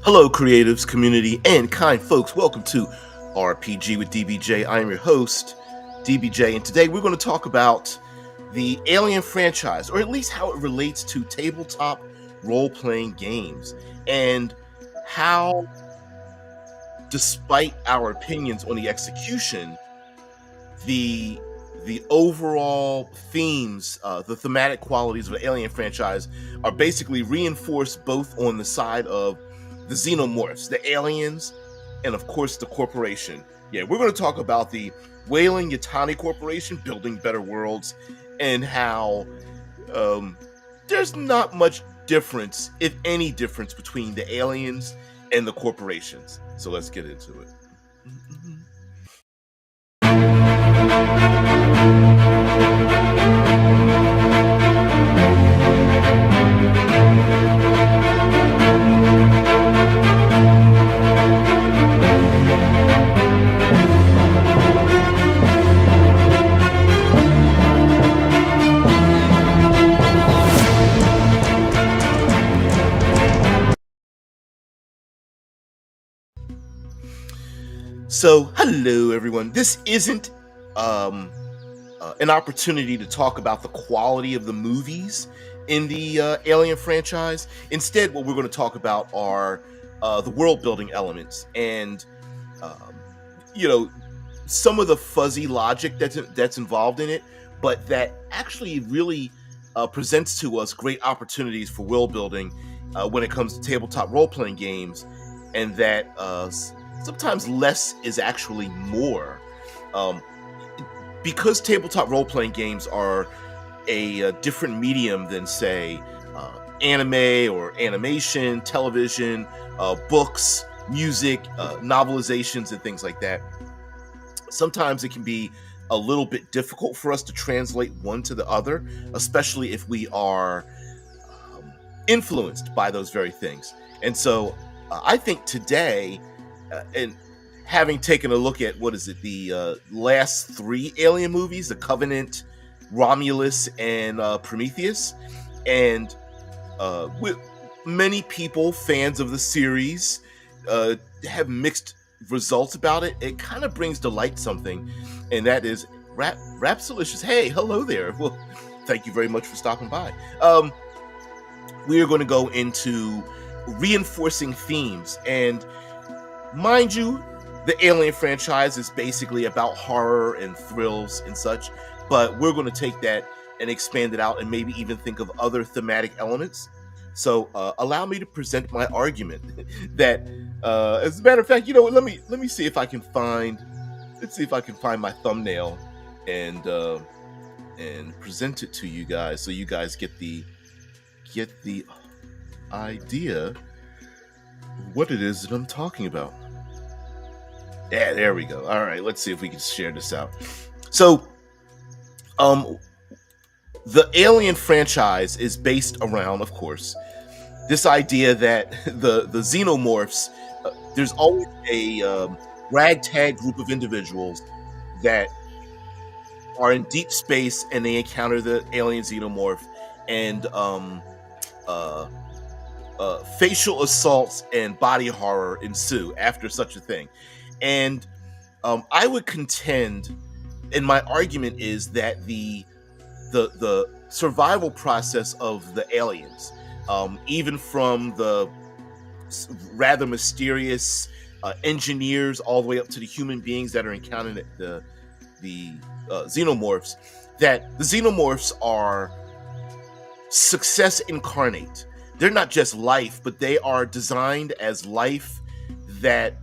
Hello, creatives, community, and kind folks. Welcome to RPG with DBJ. I am your host, DBJ, and today we're going to talk about the Alien franchise, or at least how it relates to tabletop role playing games, and how, despite our opinions on the execution, the the overall themes, the thematic qualities of the Alien franchise are basically reinforced both on the side of the Xenomorphs, the aliens, and of course the corporation. Yeah, we're going to talk about the Weyland Yutani Corporation building better worlds, and how there's not much difference, if any difference, between the aliens and the corporations. So let's get into it. So, hello everyone. This isn't an opportunity to talk about the quality of the movies in the Alien franchise. Instead, what we're going to talk about are the world building elements and, um, you know, some of the fuzzy logic that's involved in it, but that actually really presents to us great opportunities for world building when it comes to tabletop role playing games, and that sometimes less is actually more. Um, because tabletop role playing games are a different medium than, say, anime or animation, television, books, music, novelizations, and things like that. Sometimes it can be a little bit difficult for us to translate one to the other, especially if we are influenced by those very things. And so I think today, and having taken a look at the last three Alien movies, The Covenant, Romulus, and Prometheus, and with many people, fans of the series, have mixed results about it. It kind of brings to light something, and that is Rapsolicious. Hey, hello there. Well, thank you very much for stopping by. We are going to go into reinforcing themes, and mind you, the Alien franchise is basically about horror and thrills and such, but we're going to take that and expand it out and maybe even think of other thematic elements. So allow me to present my argument that, as a matter of fact, let me see if I can find, let's see if I can find my thumbnail and present it to you guys, so you guys get the idea what it is that I'm talking about. Yeah, there we go. All right, let's see if we can share this out. So, the Alien franchise is based around, of course, this idea that the Xenomorphs, there's always a ragtag group of individuals that are in deep space, and they encounter the alien Xenomorph, and facial assaults and body horror ensue after such a thing. And I would contend, and my argument is that the survival process of the aliens, even from the rather mysterious engineers all the way up to the human beings that are encountering the Xenomorphs, that the Xenomorphs are success incarnate. They're not just life, but they are designed as life that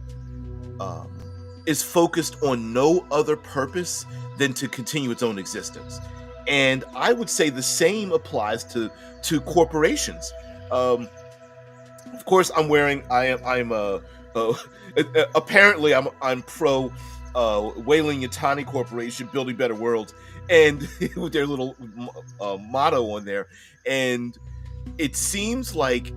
is focused on no other purpose than to continue its own existence. And I would say the same applies to corporations. Of course, I'm apparently I'm pro Weyland Yutani Corporation, building better worlds, and with their little motto on there. And it seems like,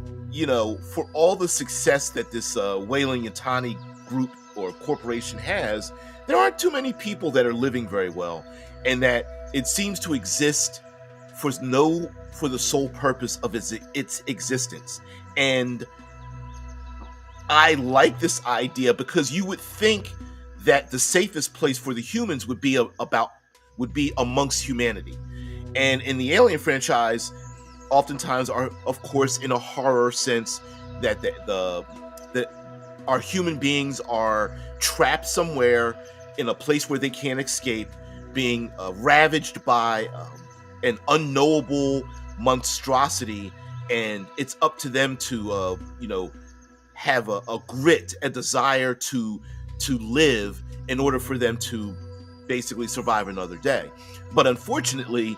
for all the success that this Weyland Yutani group or corporation has, there aren't too many people that are living very well, and that it seems to exist for the sole purpose of its existence. And I like this idea because you would think that the safest place for the humans would be amongst humanity. And in the Alien franchise, oftentimes are, of course, in a horror sense, that that our human beings are trapped somewhere in a place where they can't escape, being ravaged by an unknowable monstrosity, and it's up to them to have a grit, a desire to live in order for them to basically survive another day. But unfortunately,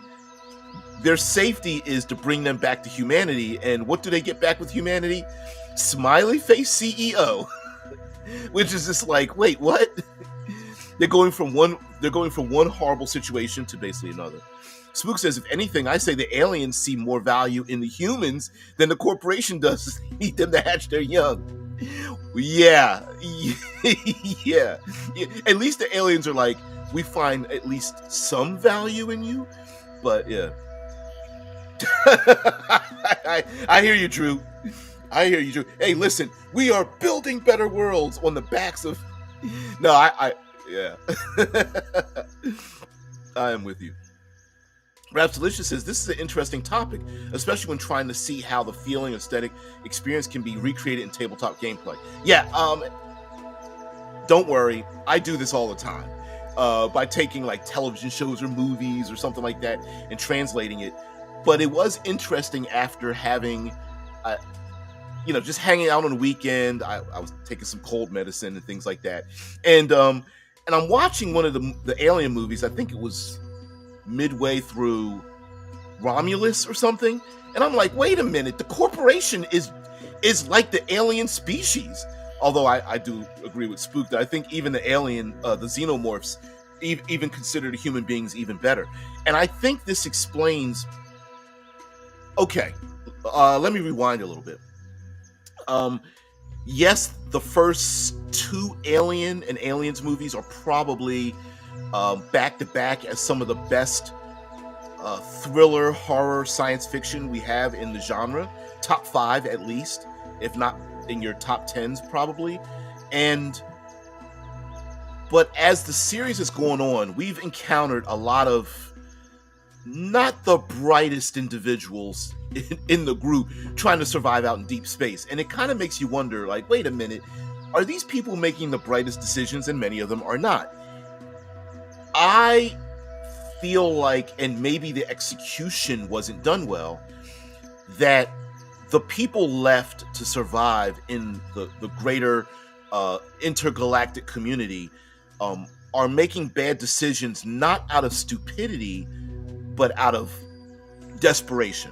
their safety is to bring them back to humanity. And what do they get back with humanity? Smiley face CEO, which is just like, wait, what? They're going from one horrible situation to basically another. Spook says, if anything, I say the aliens see more value in the humans than the corporation does. Need them to hatch their young. Yeah. Yeah. At least the aliens are like, we find at least some value in you. But yeah. I hear you, Drew. I hear you, Drew. Hey, listen, we are building better worlds on the backs of... No, yeah. I am with you. Rapsolicious says, this is an interesting topic, especially when trying to see how the feeling, aesthetic experience can be recreated in tabletop gameplay. Yeah, don't worry, I do this all the time. By taking like television shows or movies or something like that and translating it. But it was interesting after having, just hanging out on the weekend. I was taking some cold medicine and things like that. And I'm watching one of the Alien movies. I think it was midway through Romulus or something, and I'm like, wait a minute, the corporation is like the alien species. Although I do agree with Spook that I think even the alien, the Xenomorphs, even consider the human beings even better. And I think this explains... Okay, let me rewind a little bit. Yes, the first two Alien and Aliens movies are probably back to back as some of the best thriller, horror, science fiction we have in the genre. Top 5 at least, if not in your top 10s probably. But as the series is going on, we've encountered a lot of not the brightest individuals in the group trying to survive out in deep space. And it kind of makes you wonder, like, wait a minute, are these people making the brightest decisions? And many of them are not. I feel like, and maybe the execution wasn't done well, that the people left to survive in the greater intergalactic community are making bad decisions, not out of stupidity, but out of desperation.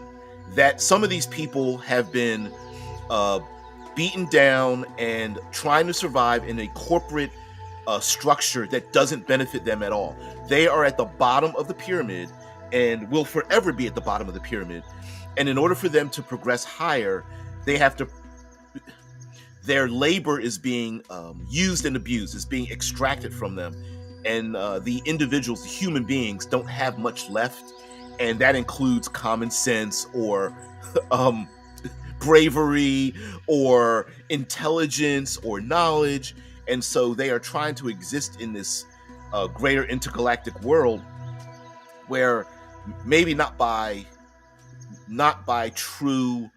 That some of these people have been beaten down and trying to survive in a corporate structure that doesn't benefit them at all. They are at the bottom of the pyramid and will forever be at the bottom of the pyramid. And in order for them to progress higher, they have to... Their labor is being used and abused, is being extracted from them. And the individuals, the human beings, don't have much left. And that includes common sense or bravery or intelligence or knowledge. And so they are trying to exist in this greater intergalactic world where maybe not by true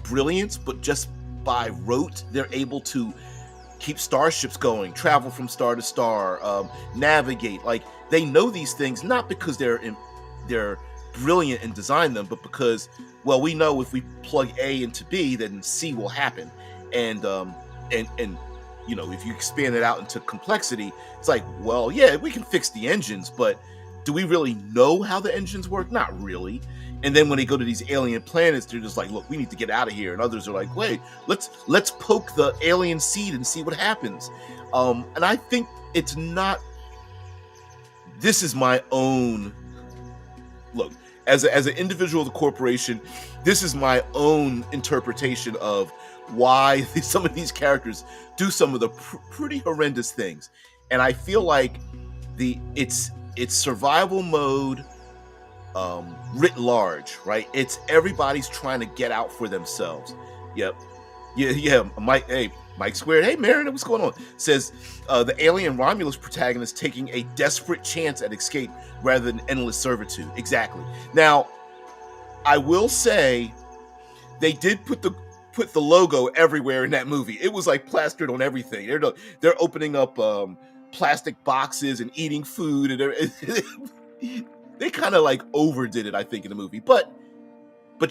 brilliance, but just by rote, they're able to keep starships going, travel from star to star, navigate. Like, they know these things not because they're brilliant and design them, but because, well, we know if we plug A into B, then C will happen. And if you expand it out into complexity, it's like, well, yeah, we can fix the engines, but do we really know how the engines work? Not really. And then when they go to these alien planets, they're just like, look, we need to get out of here. And others are like, wait, let's poke the alien seed and see what happens. And I think it's not... This is my own... Look, as an individual of the corporation, this is my own interpretation of why some of these characters do some of the pretty horrendous things. And I feel like it's survival mode writ large, right? It's everybody's trying to get out for themselves. Yep. Yeah, Mike. Hey, Mike Squared, hey Marin, what's going on? Says the alien Romulus protagonist taking a desperate chance at escape rather than endless servitude. Exactly. Now, I will say they did put the logo everywhere in that movie. It was like plastered on everything. They're opening up plastic boxes and eating food, and they kind of like overdid it, I think, in the movie. But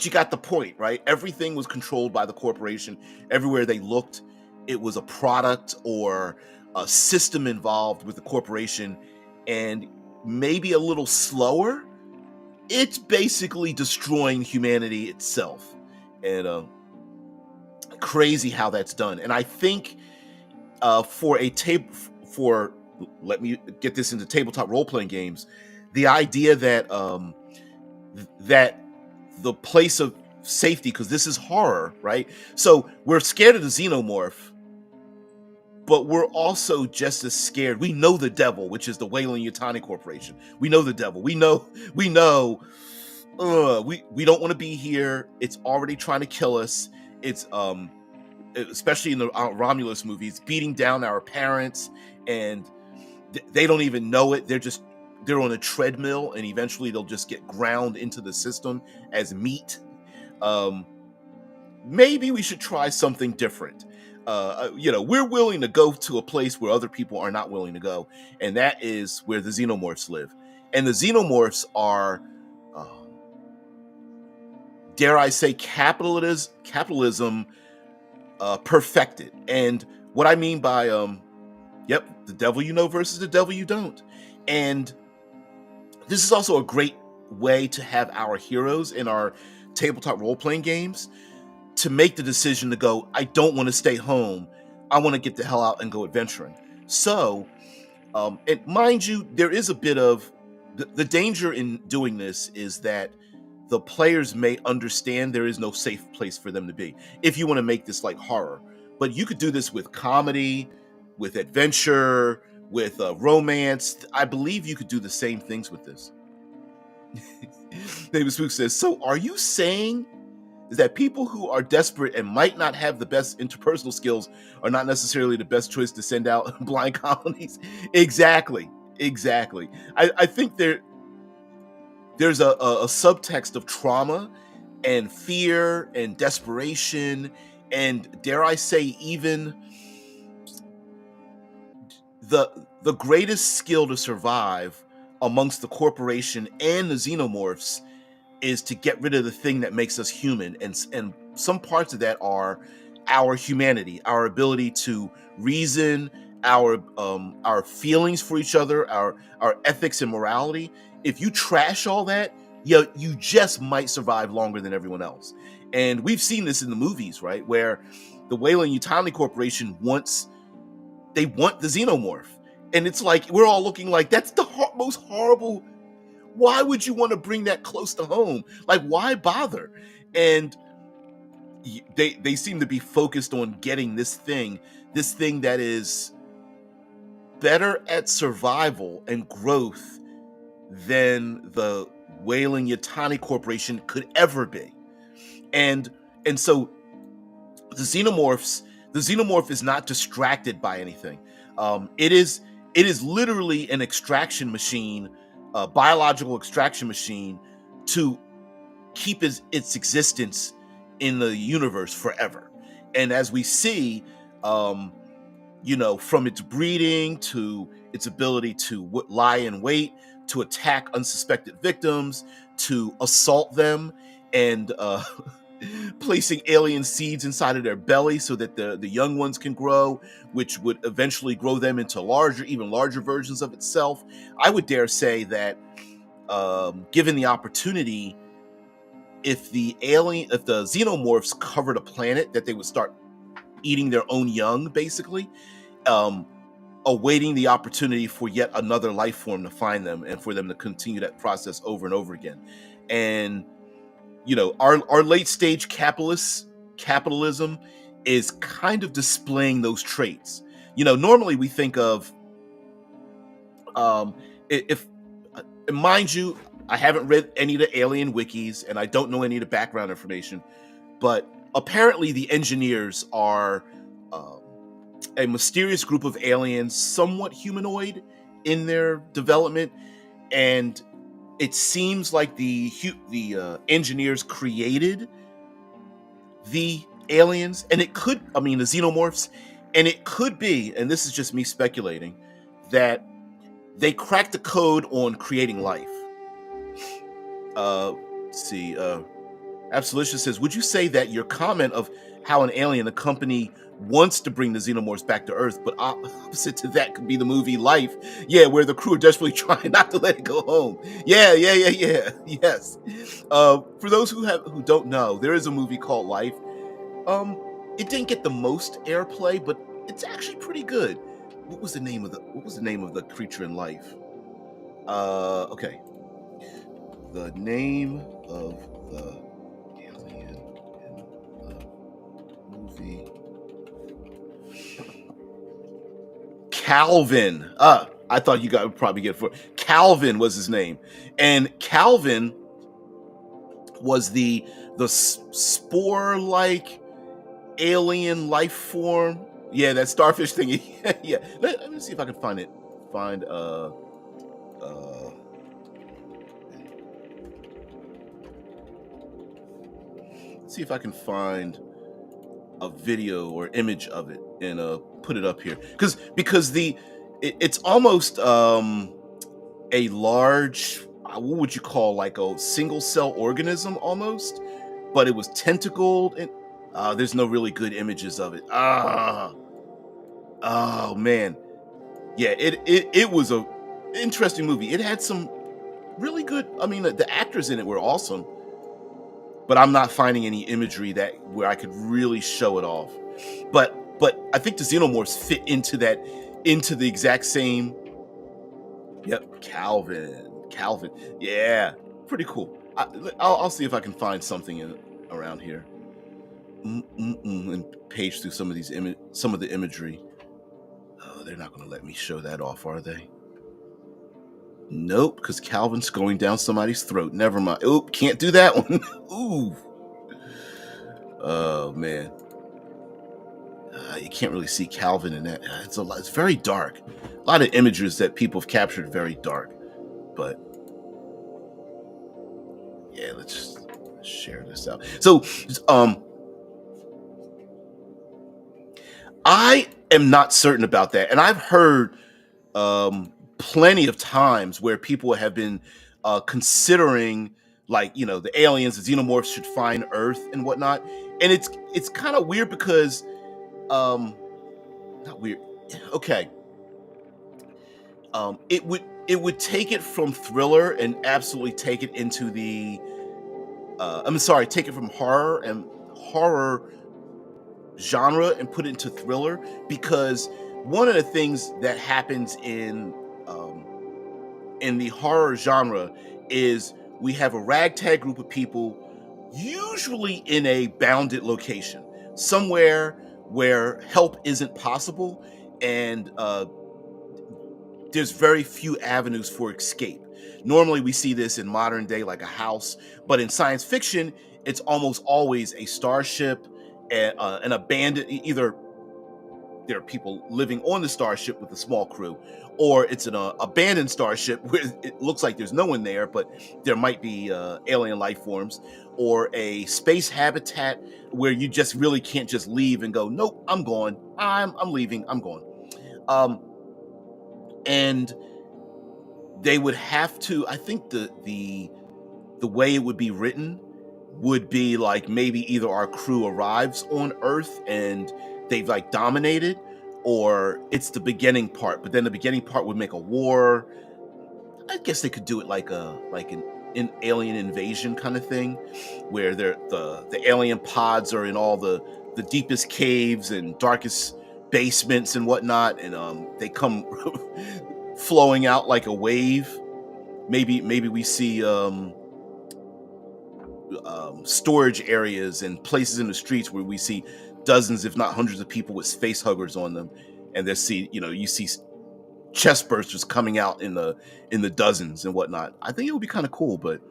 you got the point, right? Everything was controlled by the corporation. Everywhere they looked, it was a product or a system involved with the corporation, and maybe a little slower, it's basically destroying humanity itself. And crazy how that's done. And I think let me get this into tabletop role-playing games, the idea that that the place of safety, because this is horror, right? So we're scared of the Xenomorph, but we're also just as scared. We know the devil, which is the Weyland Yutani Corporation. We know the devil. We know we don't want to be here. It's already trying to kill us. It's especially in the Romulus movies, beating down our parents, and they don't even know it. They're on a treadmill, and eventually they'll just get ground into the system as meat. Maybe we should try something different. We're willing to go to a place where other people are not willing to go, and that is where the Xenomorphs live. And the Xenomorphs are, dare I say, capitalism perfected. And what I mean by, the devil you know versus the devil you don't. And this is also a great way to have our heroes in our tabletop role-playing games to make the decision to go, I don't want to stay home. I want to get the hell out and go adventuring. So, and mind you, there is a bit of the danger in doing this is that the players may understand there is no safe place for them to be if you want to make this like horror. But you could do this with comedy, with adventure, with romance. I believe you could do the same things with this. David Spook says, so are you saying that people who are desperate and might not have the best interpersonal skills are not necessarily the best choice to send out blind colonies? Exactly. I think there's a subtext of trauma and fear and desperation, and dare I say, even the greatest skill to survive amongst the corporation and the Xenomorphs is to get rid of the thing that makes us human, and some parts of that are our humanity, our ability to reason, our feelings for each other, our ethics and morality. If you trash all that, you just might survive longer than everyone else. And we've seen this in the movies, right, where the Weyland Yutani Corporation want the Xenomorph, and it's like we're all looking like that's the most horrible. Why would you want to bring that close to home? Like, why bother? And they seem to be focused on getting this thing that is better at survival and growth than the Weyland Yutani Corporation could ever be. And so the Xenomorph is not distracted by anything. It is literally an extraction machine, a biological extraction machine to keep its existence in the universe forever. And as we see, from its breeding to its ability to lie in wait, to attack unsuspected victims, to assault them, and placing alien seeds inside of their belly so that the young ones can grow, which would eventually grow them into even larger versions of itself. I would dare say that, given the opportunity, if the Xenomorphs covered a planet, that they would start eating their own young, basically, awaiting the opportunity for yet another life form to find them and for them to continue that process over and over again. And our late stage capitalism is kind of displaying those traits. Normally we think of, if mind you, I haven't read any of the alien wikis and I don't know any of the background information, but apparently the engineers are a mysterious group of aliens, somewhat humanoid in their development, and it seems like the engineers created the aliens, and it could, I mean, the xenomorphs, and it could be, and this is just me speculating, that they cracked the code on creating life. Let's see. Absolution says, would you say that your comment of how an alien, a company, wants to bring the xenomorphs back to Earth, but opposite to that could be the movie Life? Yeah, where the crew are desperately trying not to let it go home. Yeah. Yes. For those who don't know, there is a movie called Life. It didn't get the most airplay, but it's actually pretty good. What was the name of the creature in Life? Okay. The name of the alien in the movie. Calvin. I thought you guys would probably get it for Calvin was his name. And Calvin was the spore-like alien life form. Yeah, that starfish thing. Yeah. Let me see if I can find it. See if I can find a video or image of it and put it up here, because it's almost a large, what would you call, like a single cell organism almost, but it was tentacled, and there's no really good images of it. Oh man, yeah, it was a interesting movie. It had some really good, I mean, the actors in it were awesome, but I'm not finding any imagery where I could really show it off. But I think the xenomorphs fit into the exact same. Yep, Calvin. Yeah, pretty cool. I'll see if I can find something around here. And page through some of the imagery. Oh, they're not going to let me show that off, are they? Nope, because Calvin's going down somebody's throat. Never mind. Oop, can't do that one. Ooh. Oh man. You can't really see Calvin in that. It's very dark. A lot of images that people have captured very dark. But yeah, let's share this out. So I am not certain about that, and I've heard plenty of times where people have been considering, like, the aliens, the xenomorphs should find Earth and whatnot, and it's kind of weird because not weird. Okay. It would take it from thriller and absolutely take it into the take it from horror genre and put it into thriller, because one of the things that happens in the horror genre is we have a ragtag group of people, usually in a bounded location, somewhere where help isn't possible, and there's very few avenues for escape. Normally we see this in modern day like a house, but in science fiction it's almost always a starship, an abandoned, either there are people living on the starship with a small crew, or it's an abandoned starship where it looks like there's no one there, but there might be alien life forms, or a space habitat where you just really can't just leave and go, nope, I'm gone, I'm leaving, I'm gone. And they would have to, I think the way it would be written would be like, maybe either our crew arrives on Earth and they've like dominated, or it's the beginning part, but then the beginning part would make a war. I guess they could do it like an alien invasion kind of thing, where the alien pods are in all the deepest caves and darkest basements and whatnot, and they come flowing out like a wave. Maybe we see storage areas and places in the streets where we see dozens, if not hundreds, of people with face huggers on them, and you see chest bursters coming out in the dozens and whatnot. I think it would be kind of cool, but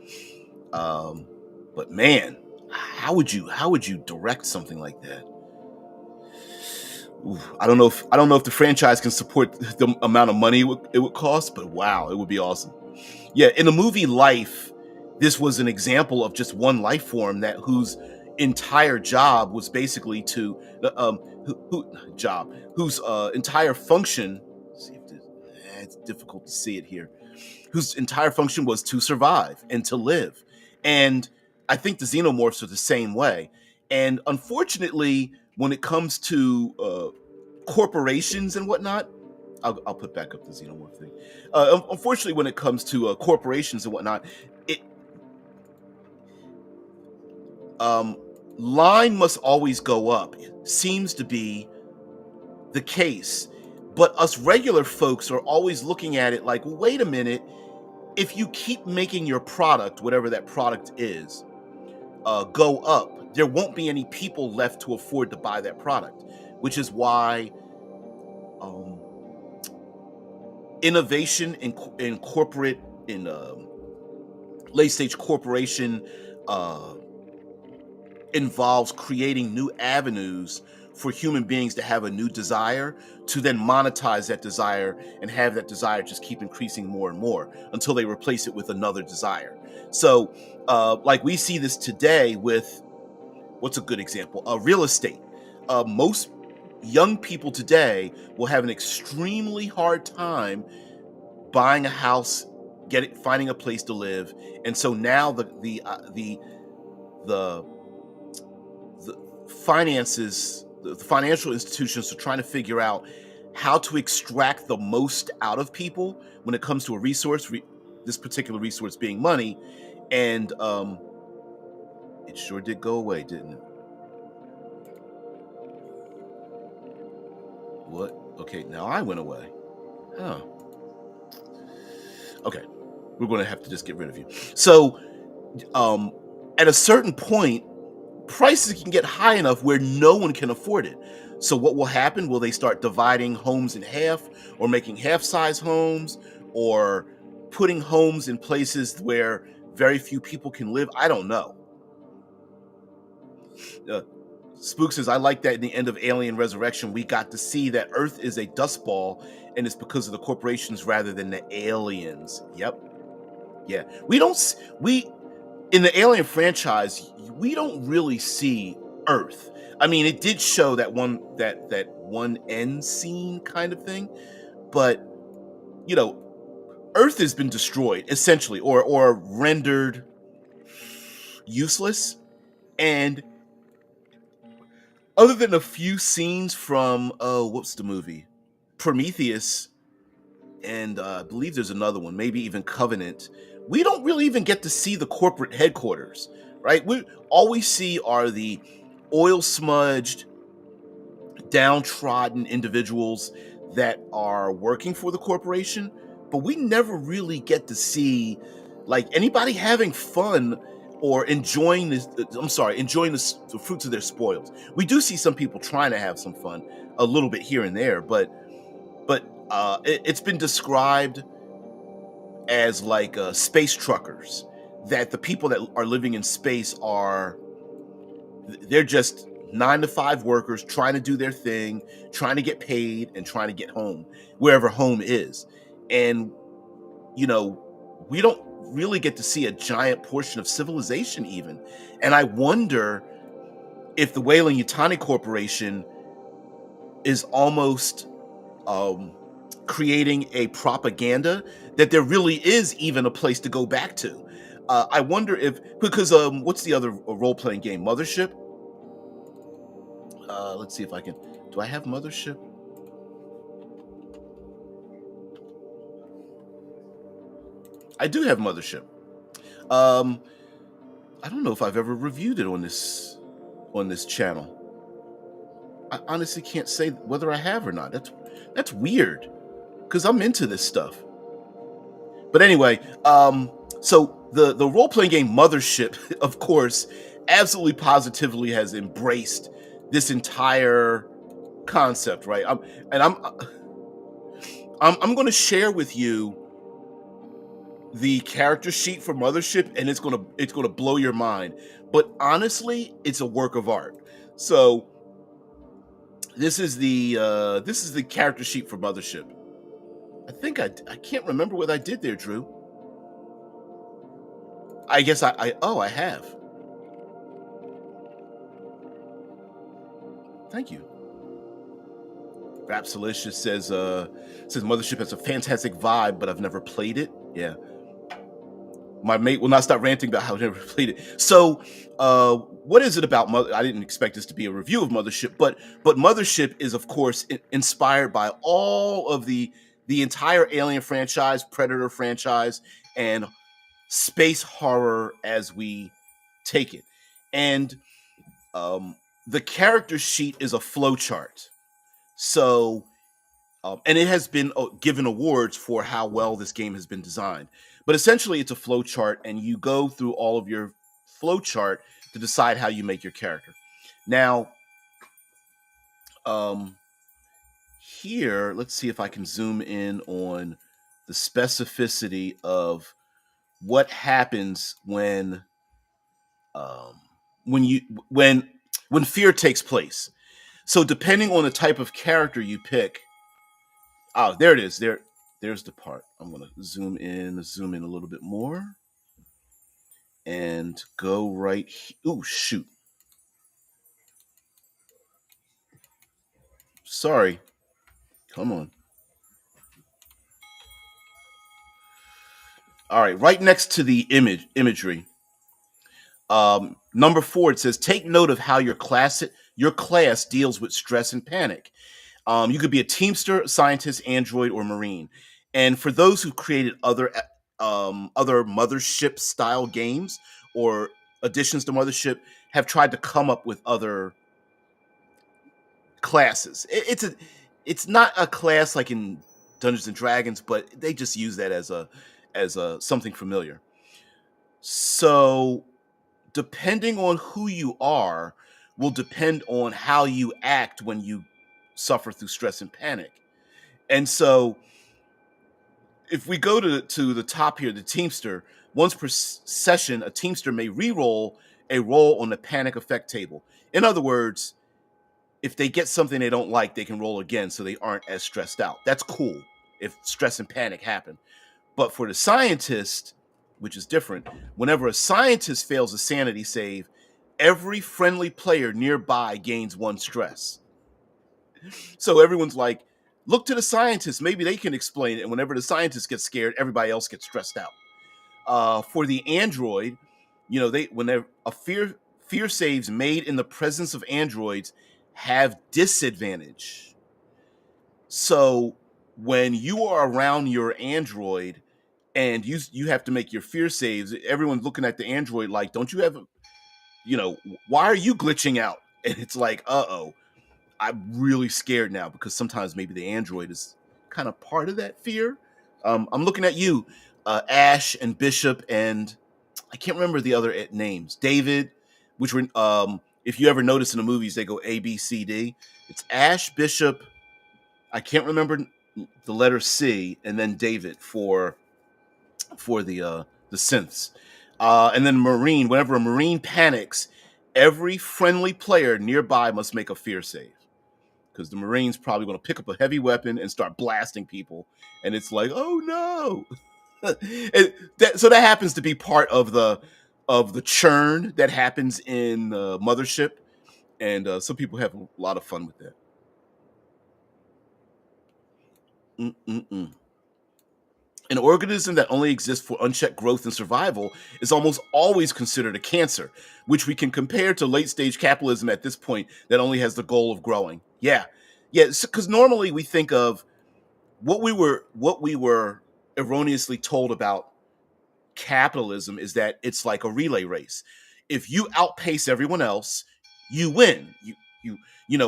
man, how would you direct something like that? I don't know if the franchise can support the amount of money it would cost, but wow, it would be awesome. Yeah, in the movie Life, this was an example of just one life form that whose entire job was basically to whose entire function. Let's see if it's difficult to see it here. Whose entire function was to survive and to live, and I think the xenomorphs are the same way. And unfortunately, when it comes to corporations and whatnot, I'll put back up the xenomorph thing. Unfortunately, when it comes to corporations and whatnot, it line must always go up. Seems to be the case, but us regular folks are always looking at it like, well, wait a minute. If you keep making your product, whatever that product is, go up, there won't be any people left to afford to buy that product, which is why innovation in corporate in late stage corporation involves creating new avenues for human beings to have a new desire, to then monetize that desire and have that desire just keep increasing more and more until they replace it with another desire. So like we see this today with, what's a good example? Real estate. Most young people today will have an extremely hard time buying a house, finding a place to live, and so now the finances, the financial institutions are trying to figure out how to extract the most out of people when it comes to a resource. This particular resource being money, and it sure did go away, didn't it? What? Okay, now I went away. Huh. Okay, we're going to have to just get rid of you. So, at a certain point, prices can get high enough where no one can afford it. So what will happen? Will they start dividing homes in half, or making half-size homes, or putting homes in places where very few people can live? I don't know. Spook says, I like that in the end of Alien Resurrection, we got to see that Earth is a dust ball, and it's because of the corporations rather than the aliens. Yep. Yeah. In the Alien franchise, we don't really see Earth. I mean, it did show that one end scene kind of thing, but Earth has been destroyed essentially, or rendered useless. And other than a few scenes from what's the movie, Prometheus, and I believe there's another one, maybe even Covenant, we don't really even get to see the corporate headquarters, right? All we see are the oil smudged, downtrodden individuals that are working for the corporation, but we never really get to see like anybody having fun or enjoying the fruits of their spoils. We do see some people trying to have some fun a little bit here and there, but it's been described as like space truckers, that the people that are living in space they're just 9 to 5 workers trying to do their thing, trying to get paid, and trying to get home, wherever home is. And we don't really get to see a giant portion of civilization even. And I wonder if the Weyland Yutani Corporation is almost creating a propaganda that there really is even a place to go back to. I wonder because what's the other role-playing game? Mothership? Let's see if I can. Do I have Mothership? I do have Mothership. I don't know if I've ever reviewed it on this channel. I honestly can't say whether I have or not. That's weird, because I'm into this stuff. But anyway, so the role-playing game Mothership, of course, absolutely positively has embraced this entire concept, right? I'm going to share with you the character sheet for Mothership, and it's going to blow your mind. But honestly, it's a work of art. So This is the character sheet for Mothership. I think I can't remember what I did there, Drew. I guess I have. Thank you. Rapsolicious says Mothership has a fantastic vibe, but I've never played it. Yeah. My mate will not stop ranting about how I never played it. So, what is it about Mother? I didn't expect this to be a review of Mothership, but Mothership is, of course, inspired by all of the entire Alien franchise, Predator franchise, and space horror as we take it. And the character sheet is a flowchart. So, and it has been given awards for how well this game has been designed. But essentially, it's a flow chart, and you go through all of your flow chart to decide how you make your character. Now, here, let's see if I can zoom in on the specificity of what happens um, when you when fear takes place. So, depending on the type of character you pick, oh, there it is. There's the part. I'm gonna zoom in a little bit more, and go right. Oh shoot! Sorry. Come on. All right, right next to the imagery. Number 4, it says take note of how your class deals with stress and panic. You could be a teamster, scientist, android, or marine. And for those who created other Mothership style games or additions to Mothership, have tried to come up with other classes. It's not a class like in Dungeons and Dragons, but they just use that as a something familiar. So depending on who you are will depend on how you act when you suffer through stress and panic. And so if we go to the top here, the Teamster, once per session, a Teamster may re-roll a roll on the panic effect table. In other words, if they get something they don't like, they can roll again so they aren't as stressed out. That's cool if stress and panic happen. But for the scientist, which is different, whenever a scientist fails a sanity save, every friendly player nearby gains 1 stress. So everyone's like, look to the scientist. Maybe they can explain it. And whenever the scientist gets scared, everybody else gets stressed out. For the android, whenever a fear saves made in the presence of androids have disadvantage. So when you are around your android and you have to make your fear saves, everyone's looking at the android like, don't you have why are you glitching out? And it's like, uh-oh, I'm really scared now, because sometimes maybe the android is kind of part of that fear. I'm looking at you, Ash and Bishop, and I can't remember the other names. David, which were if you ever notice in the movies, they go A, B, C, D. It's Ash, Bishop. I can't remember the letter C, and then David for the synths. And then Marine. Whenever a Marine panics, every friendly player nearby must make a fear save, because the Marine's probably going to pick up a heavy weapon and start blasting people, and it's like, oh no. So that happens to be part of the churn that happens in Mothership, and some people have a lot of fun with that. Mm-mm-mm. An organism that only exists for unchecked growth and survival is almost always considered a cancer, which we can compare to late stage capitalism at this point that only has the goal of growing. Yeah. Because normally we think of what we were erroneously told about capitalism is that it's like a relay race. If you outpace everyone else, you win.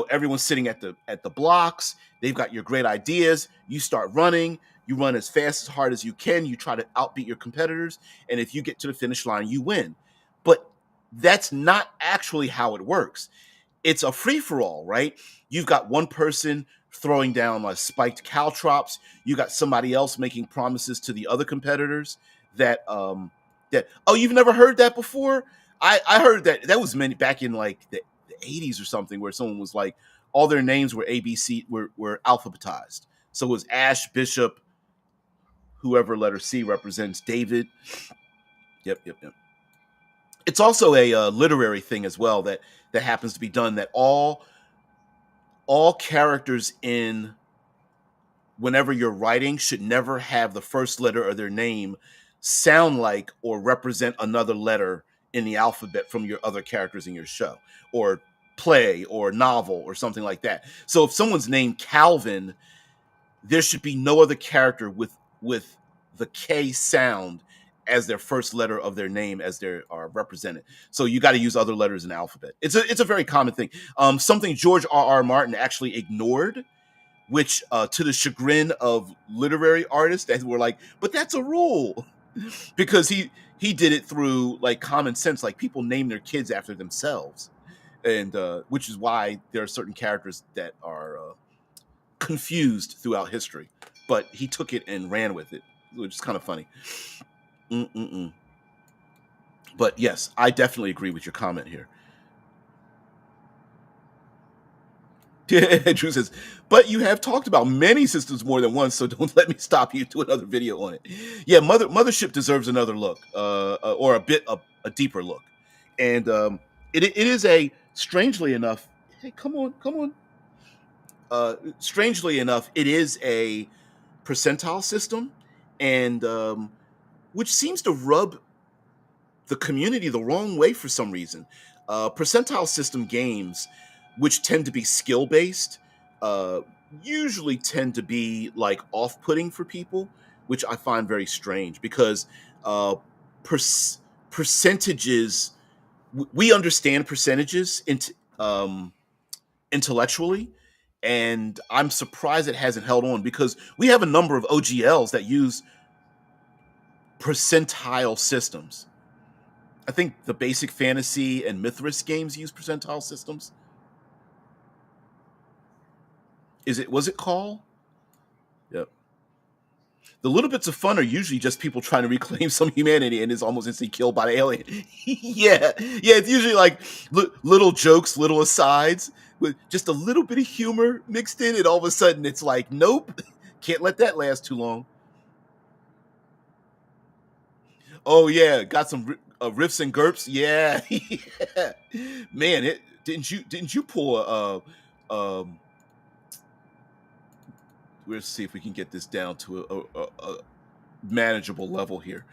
Everyone's sitting at the blocks. They've got your great ideas. You start running. You run as fast as hard as you can. You try to outbeat your competitors, and if you get to the finish line, you win. But that's not actually how it works. It's a free for all, right? You've got one person throwing down like spiked caltrops. You got somebody else making promises to the other competitors that oh, you've never heard that before? I heard that was many back in like the 80s or something, where someone was like, all their names were ABC were alphabetized. So it was Ash, Bishop, whoever letter C represents David. Yep. It's also a literary thing as well that happens to be done, that all characters in whenever you're writing should never have the first letter of their name sound like or represent another letter in the alphabet from your other characters in your show or play or novel or something like that. So if someone's named Calvin, there should be no other character with the K sound as their first letter of their name as they are represented. So you got to use other letters in the alphabet. It's a very common thing. Something George R.R. Martin actually ignored, which to the chagrin of literary artists that were like, but that's a rule, because he did it through like common sense. Like, people name their kids after themselves, and which is why there are certain characters that are confused throughout history. But he took it and ran with it, which is kind of funny. Mm-mm-mm. But yes, I definitely agree with your comment here. Drew says, but you have talked about many systems more than once, so don't let me stop you. Do another video on it. Yeah, Mothership deserves another look, or a deeper look, and it is a strangely enough. Hey, come on. Strangely enough, it is a percentile system, and which seems to rub the community the wrong way for some reason. Percentile system games, which tend to be skill based, uh, usually tend to be like off putting for people, which I find very strange because uh, per- percentages, we understand percentages intellectually. And I'm surprised it hasn't held on, because we have a number of OGLs that use percentile systems. I think the Basic Fantasy and Mithras games use percentile systems. Was it Call? Yep. The little bits of fun are usually just people trying to reclaim some humanity and is almost instantly killed by the alien. Yeah. It's usually like little jokes, little asides with just a little bit of humor mixed in, and all of a sudden it's like, nope, can't let that last too long. Oh yeah, got some riffs and GURPS. Yeah, yeah. Man, didn't you pull let's see if we can get this down to a manageable level here.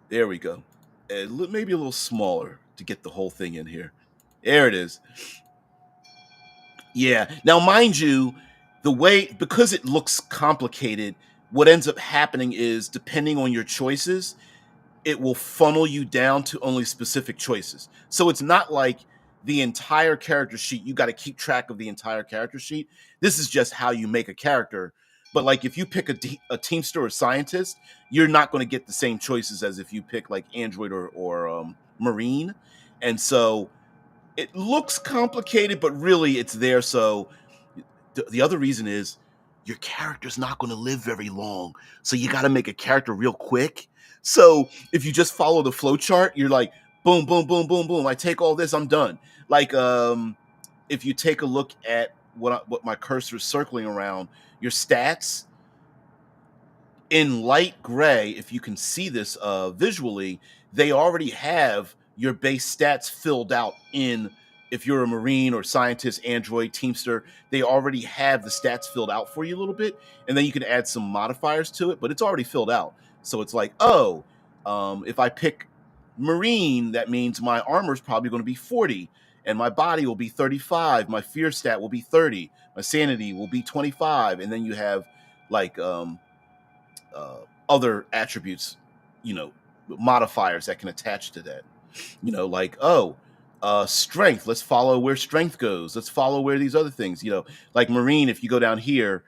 There we go. Maybe a little smaller to get the whole thing in here. There it is. Yeah. Now, mind you, because it looks complicated, what ends up happening is, depending on your choices, it will funnel you down to only specific choices. So it's not like the entire character sheet, you got to keep track of the entire character sheet. This is just how you make a character. But like, if you pick a teamster or scientist, you're not going to get the same choices as if you pick like android or marine. And so it looks complicated, but really it's there. So the other reason is, your character's not going to live very long, so you got to make a character real quick. So if you just follow the flow chart, you're like, boom, boom, boom, boom, boom. I take all this, I'm done. Like, if you take a look at what my cursor is circling around, your stats in light gray, if you can see this visually, they already have your base stats filled out in. If you're a marine or scientist, android, teamster, they already have the stats filled out for you a little bit, and then you can add some modifiers to it, but it's already filled out. So it's like, oh, if I pick marine, that means my armor is probably going to be 40, and my body will be 35, my fear stat will be 30, my sanity will be 25, and then you have like other attributes, modifiers that can attach to that. Like, strength. Let's follow where strength goes. Let's follow where these other things. Like marine. If you go down here,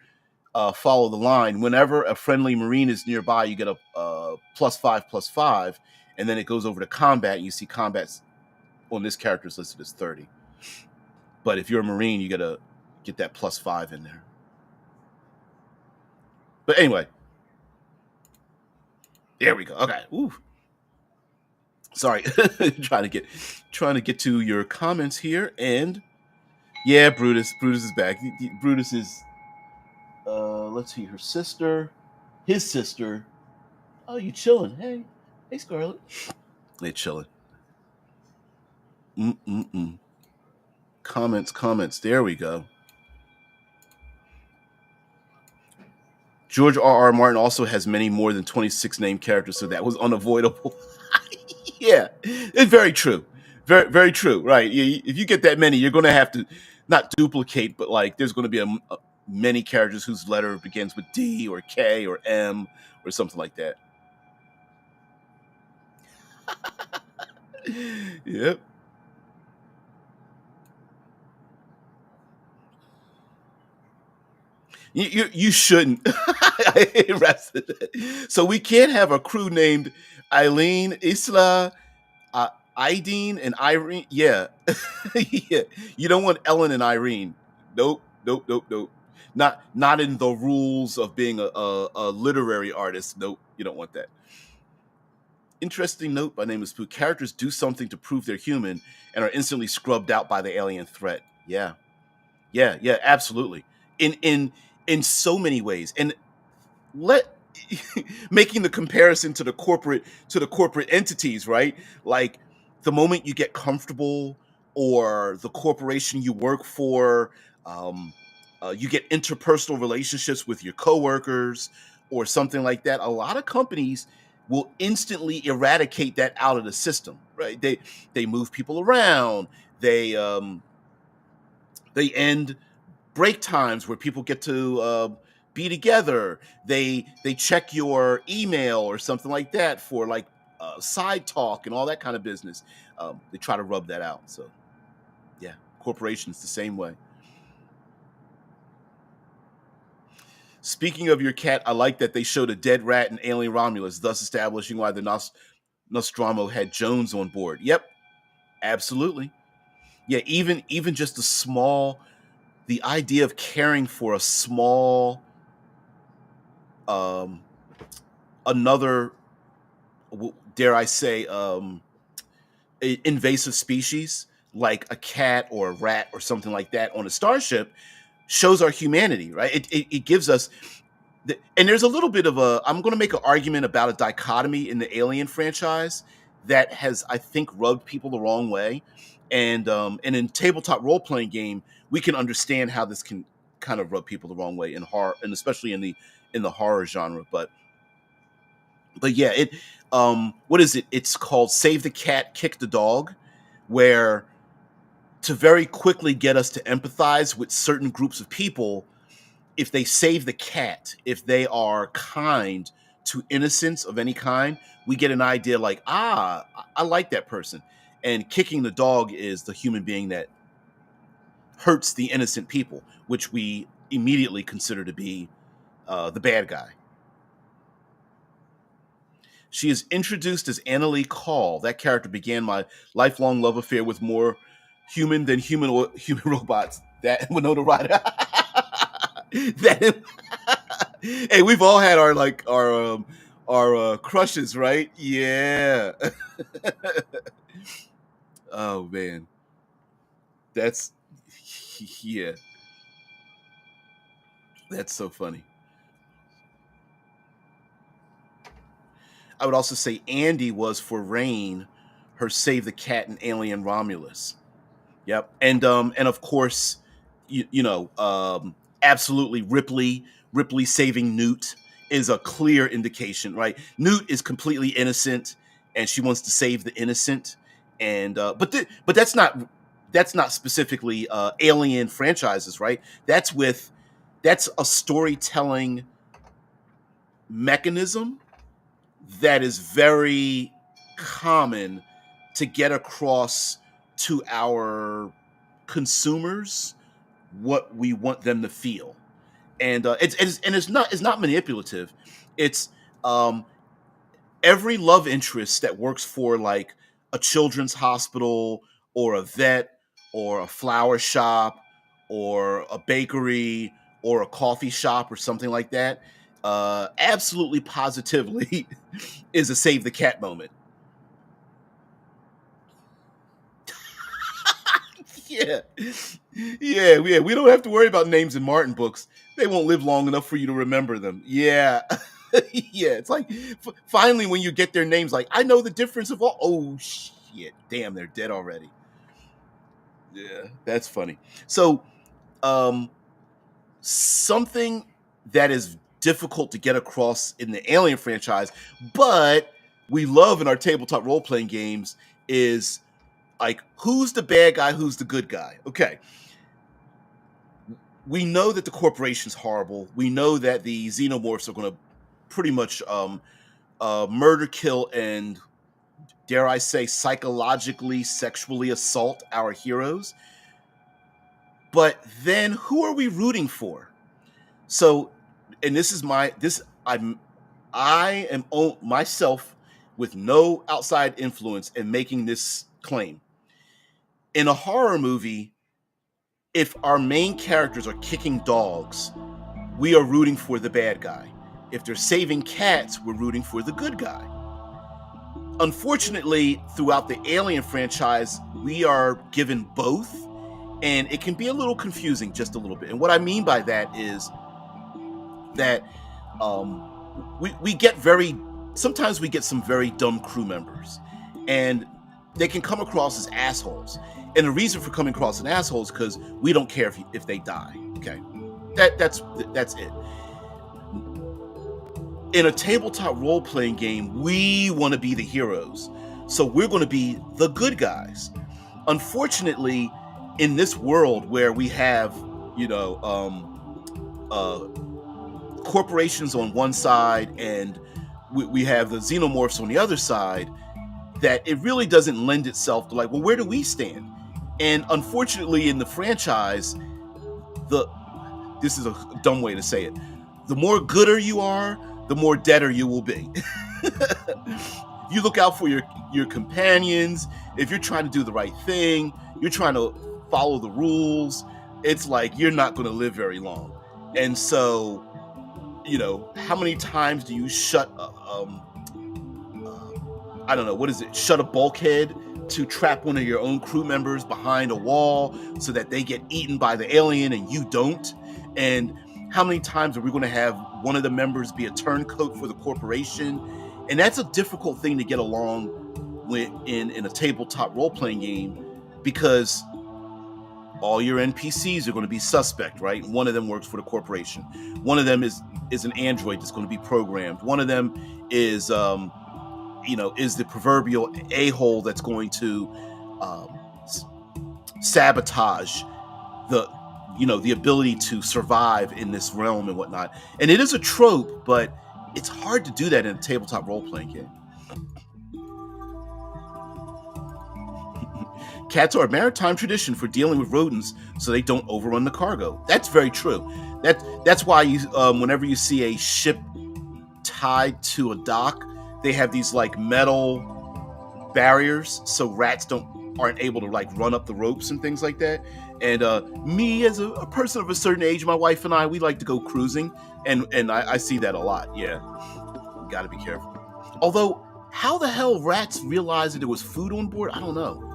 follow the line. Whenever a friendly marine is nearby, you get a +5/+5, and then it goes over to combat. And you see combat's on this character is listed as 30. But if you're a marine, you gotta get that +5 in there. But anyway. There we go. Okay. Ooh. Sorry. trying to get to your comments here, and Yeah, Brutus. Brutus is back. Brutus is let's see, her sister, his sister. Oh, you chilling? Hey, Scarlett. They chilling. Mm-mm-mm. Comments. There we go. George R. Martin also has many more than 26 named characters, so that was unavoidable. Yeah, it's very true. Very true. Right. If you get that many, you're going to have to not duplicate, but like there's going to be many characters whose letter begins with D or K or M or something like that. Yep. You shouldn't. So we can't have a crew named Eileen, Isla, Ideen, and Irene. Yeah. Yeah. You don't want Ellen and Irene. Nope. Not in the rules of being a literary artist. Nope. You don't want that. Interesting note by name is Pooh. Characters do something to prove they're human and are instantly scrubbed out by the alien threat. Yeah, absolutely. In so many ways. And let making the comparison to the corporate entities, right? Like the moment you get comfortable or the corporation you work for, um, you get interpersonal relationships with your coworkers or something like that. A lot of companies will instantly eradicate that out of the system, right? They move people around. They end break times where people get to be together. They check your email or something like that for like side talk and all that kind of business. They try to rub that out. So yeah, corporations the same way. Speaking of your cat, I like that they showed a dead rat in Alien Romulus, thus establishing why the Nostromo had Jones on board. Yep, absolutely. Yeah, even just the idea of caring for a small um another, dare I say, invasive species like a cat or a rat or something like that on a starship shows our humanity, right? It gives us, and there's a little bit of a. I'm going to make an argument about a dichotomy in the Alien franchise that has, I think, rubbed people the wrong way, and in tabletop role playing game, we can understand how this can kind of rub people the wrong way in horror, and especially in the horror genre, but yeah, it what is it? It's called Save the Cat, Kick the Dog, where to very quickly get us to empathize with certain groups of people, if they save the cat, if they are kind to innocence of any kind, we get an idea like, I like that person. And kicking the dog is the human being that hurts the innocent people, which we immediately consider to be the bad guy. She is introduced as Annalee Call. That character began my lifelong love affair with more human than human robots. That Winona Ryder. That hey, we've all had our like our crushes, right? Yeah. Oh man, that's yeah, that's so funny. I would also say Andy was for Rain, her Save the Cat and Alien Romulus. Yep, and of course, absolutely Ripley saving Newt is a clear indication, right? Newt is completely innocent, and she wants to save the innocent, and but that's not specifically Alien franchises, right? That's a storytelling mechanism that is very common to get across to our consumers what we want them to feel, and it's not manipulative. It's um, every love interest that works for like a children's hospital or a vet or a flower shop or a bakery or a coffee shop or something like that. Absolutely, positively, is a save the cat moment. Yeah, yeah, yeah. We don't have to worry about names in Martin books. They won't live long enough for you to remember them. Yeah, yeah. It's like finally when you get their names, like I know the difference of all. Oh shit! Damn, they're dead already. Yeah, that's funny. So, um, something that is difficult to get across in the Alien franchise, but we love in our tabletop role playing games is like who's the bad guy, who's the good guy. Okay, we know that the corporation's horrible. We know that the xenomorphs are going to pretty much murder, kill, and dare I say, psychologically, sexually assault our heroes. But then, who are we rooting for? So, and this is my this I am myself with no outside influence in making this claim. In a horror movie, if our main characters are kicking dogs, we are rooting for the bad guy. If they're saving cats, we're rooting for the good guy. Unfortunately, throughout the Alien franchise, we are given both, and it can be a little confusing just a little bit. And what I mean by that is that we get sometimes we get some very dumb crew members, and they can come across as assholes. And the reason for coming across as assholes is because we don't care if they die. Okay, that's it. In a tabletop role-playing game, we want to be the heroes, so we're going to be the good guys. Unfortunately, in this world where we have, corporations on one side and we have the xenomorphs on the other side, that it really doesn't lend itself to like, well, where do we stand? And unfortunately, in the franchise, this is a dumb way to say it, the more gooder you are, the more deader you will be. You look out for your companions. If you're trying to do the right thing, you're trying to follow the rules, it's like you're not going to live very long. And so, how many times do you shut I don't know, what is it? Shut a bulkhead to trap one of your own crew members behind a wall so that they get eaten by the alien and you don't? And how many times are we going to have one of the members be a turncoat for the corporation? And that's a difficult thing to get along with in a tabletop role-playing game, because all your NPCs are going to be suspect, right? One of them works for the corporation. One of them is an android that's going to be programmed. One of them is the proverbial a-hole that's going to sabotage the ability to survive in this realm and whatnot. And it is a trope, but it's hard to do that in a tabletop role-playing game. Cats are a maritime tradition for dealing with rodents so they don't overrun the cargo. That's very true. That's why you whenever you see a ship tied to a dock, they have these like metal barriers so rats aren't able to like run up the ropes and things like that. And me as a person of a certain age, my wife and I, we like to go cruising, and I see that a lot. Yeah, got to be careful. Although, how the hell rats realized that there was food on board, I don't know.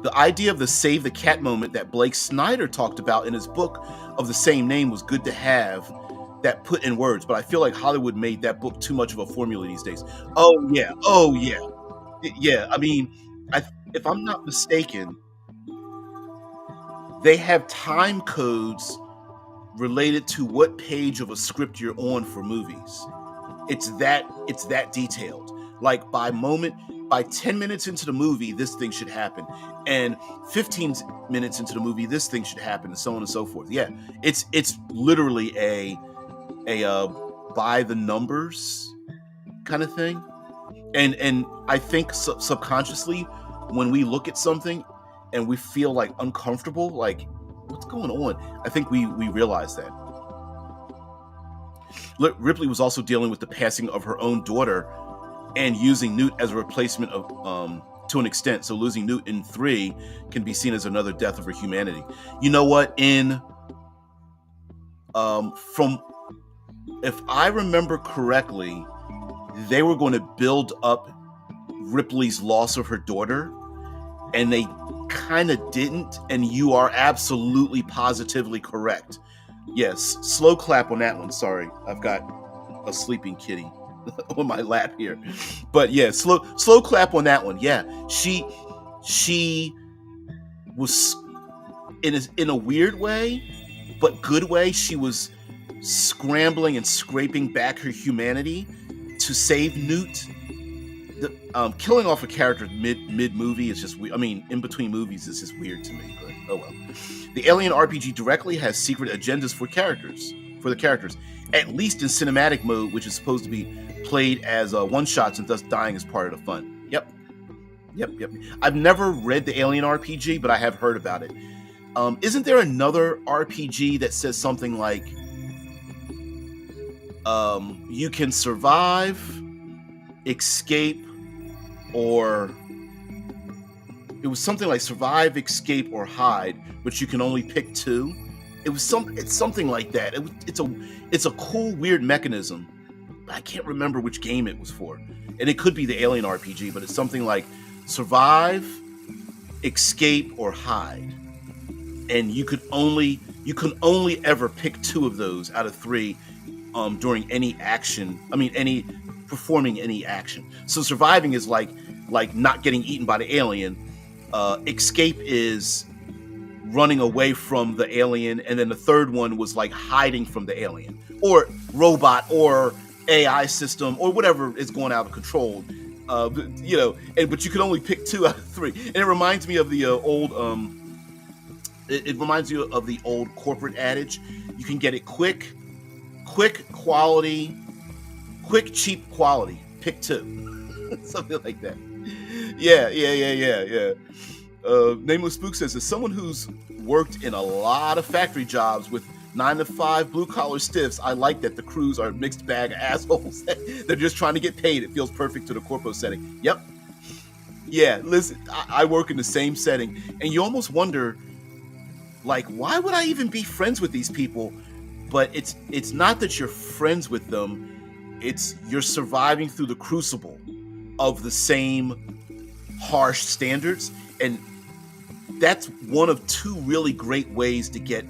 The idea of the save the cat moment that Blake Snyder talked about in his book of the same name was good to have that put in words, but I feel like Hollywood made that book too much of a formula these days. Oh yeah. Yeah, I mean, if I'm not mistaken, they have time codes related to what page of a script you're on for movies. It's that detailed. Like by 10 minutes into the movie, this thing should happen, and 15 minutes into the movie, this thing should happen, and so on and so forth. Yeah, it's literally a by the numbers kind of thing. And I think subconsciously, when we look at something and we feel like uncomfortable, like what's going on, I think we realize that. Ripley was also dealing with the passing of her own daughter and using Newt as a replacement of to an extent. So losing Newt in 3 can be seen as another death of her humanity. You know what? From if I remember correctly, they were going to build up Ripley's loss of her daughter, and they kind of didn't, and you are absolutely positively correct. Yes, slow clap on that one. Sorry, I've got a sleeping kitty on my lap here. But yeah, slow clap on that one. Yeah, she was in a weird way, but good way. She was scrambling and scraping back her humanity to save Newt. Killing off a character mid movie is just weird. I mean, in between movies is just weird to me. But oh well. The Alien RPG directly has secret agendas for the characters. At least in cinematic mode, which is supposed to be played as one-shots and thus dying as part of the fun. Yep. I've never read the Alien RPG, but I have heard about it. Isn't there another RPG that says something like, you can survive, escape, or it was something like survive, escape, or hide, but you can only pick two? It's something like that. It's a cool, weird mechanism. I can't remember which game it was for. And it could be the Alien RPG, but it's something like survive, escape, or hide. And you can only ever pick two of those out of three during any action. Performing any action. So surviving is like not getting eaten by the alien. Escape is running away from the alien, and then the third one was like hiding from the alien or robot or AI system or whatever is going out of control. But you can only pick two out of three, and it reminds me of the old. It reminds you of the old corporate adage: you can get it quick, quality, cheap quality. Pick two, something like that. Yeah. Nameless Spook says, as someone who's worked in a lot of factory jobs with 9-to-5 blue-collar stiffs, I like that the crews are a mixed bag of assholes. They're just trying to get paid. It feels perfect to the corpo setting. Yep. Yeah, listen, I work in the same setting, and you almost wonder, like, why would I even be friends with these people? But it's not that you're friends with them. It's you're surviving through the crucible of the same harsh standards, and that's one of two really great ways to get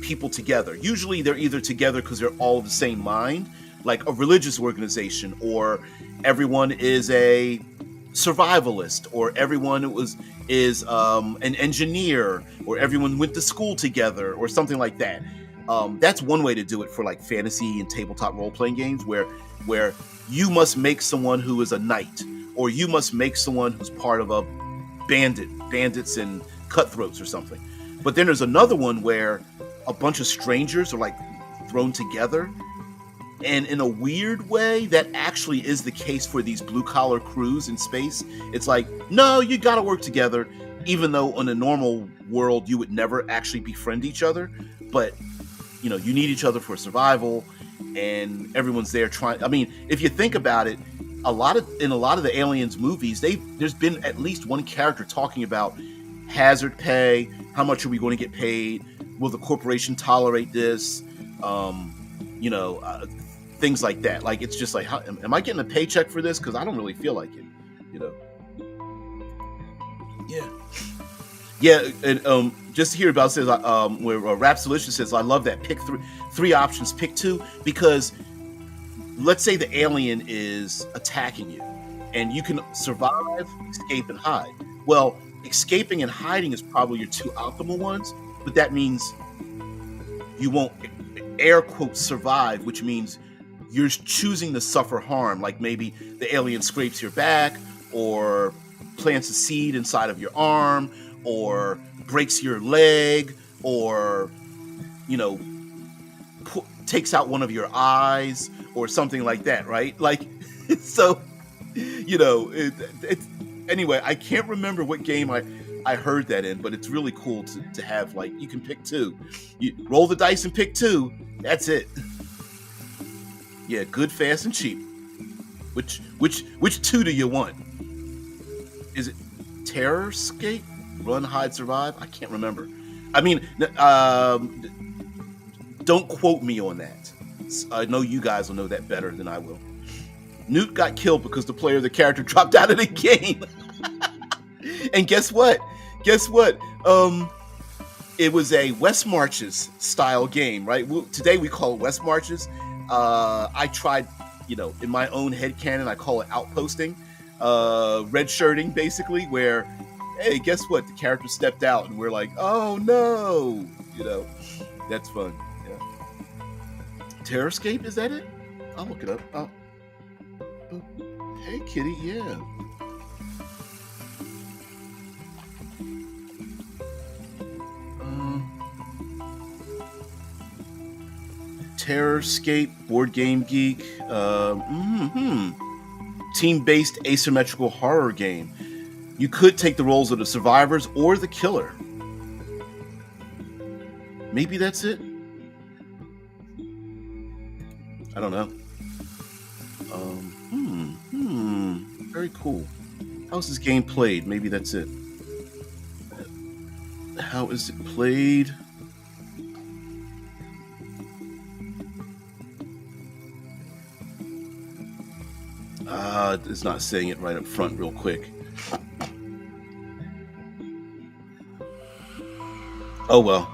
people together. Usually they're either together because they're all of the same mind, like a religious organization, or everyone is a survivalist, or everyone is an engineer, or everyone went to school together, or something like that. That's one way to do it for like fantasy and tabletop role-playing games, where you must make someone who is a knight, or you must make someone who's part of a bandits and cutthroats or something. But then there's another one where a bunch of strangers are like thrown together, and in a weird way that actually is the case for these blue-collar crews in space. It's like, no, you gotta work together, even though in a normal world you would never actually befriend each other, but you need each other for survival, and everyone's there trying. I mean, if you think about it, in a lot of the Aliens movies, there's been at least one character talking about hazard pay. How much are we going to get paid? Will the corporation tolerate this? Things like that. Like, it's just like, am I getting a paycheck for this? Because I don't really feel like it. Yeah. And just to hear about says where Rapsolicious says, I love that pick three options, pick two, because let's say the alien is attacking you and you can survive, escape, and hide. Well, escaping and hiding is probably your two optimal ones, but that means you won't air quote survive, which means you're choosing to suffer harm. Like maybe the alien scrapes your back, or plants a seed inside of your arm, or breaks your leg, or takes out one of your eyes, or something like that, right? Like, so anyway, I can't remember what game I heard that in, but it's really cool to have, like, you can pick two. You roll the dice and pick two. That's it. Yeah, good, fast, and cheap. Which two do you want? Is it Terrorscape? Run, hide, survive? I can't remember. I mean, don't quote me on that. I know you guys will know that better than I will. Newt got killed because the character dropped out of the game. And guess what? Guess what? It was a West Marches style game, right? Today we call it West Marches. I tried, in my own headcanon, I call it outposting, red shirting, basically, where, hey, guess what? The character stepped out, and we're like, oh no, that's fun. Yeah. Terrorscape, is that it? I'll look it up. Hey, kitty, yeah. Terrorscape, Board Game Geek, team-based asymmetrical horror game. You could take the roles of the survivors or the killer. Maybe that's it. I don't know. Very cool. How's this game played? Maybe that's it. How is it played? It's not saying it right up front real quick. Oh well.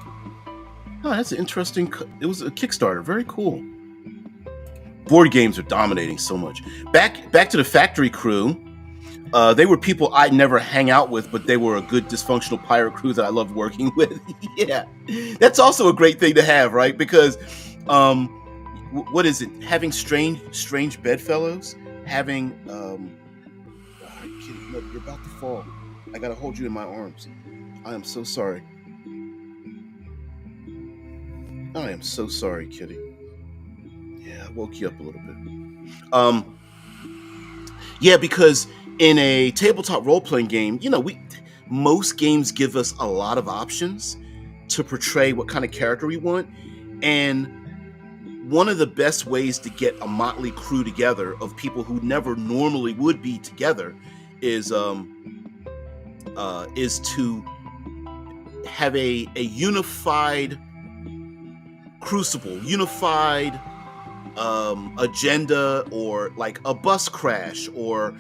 Oh, that's an interesting. It was a Kickstarter. Very cool. Board games are dominating so much. Back to the Factory Crew. They were people I'd never hang out with, but they were a good dysfunctional pirate crew that I loved working with. Yeah, that's also a great thing to have, right? Because, what is it? Having strange bedfellows. Having, kitty, look, you're about to fall. I gotta hold you in my arms. I am so sorry. I am so sorry, kitty. Yeah, I woke you up a little bit. Yeah, because in a tabletop role-playing game, most games give us a lot of options to portray what kind of character we want, and one of the best ways to get a motley crew together of people who never normally would be together is to have a unified crucible, unified agenda, or like a bus crash, or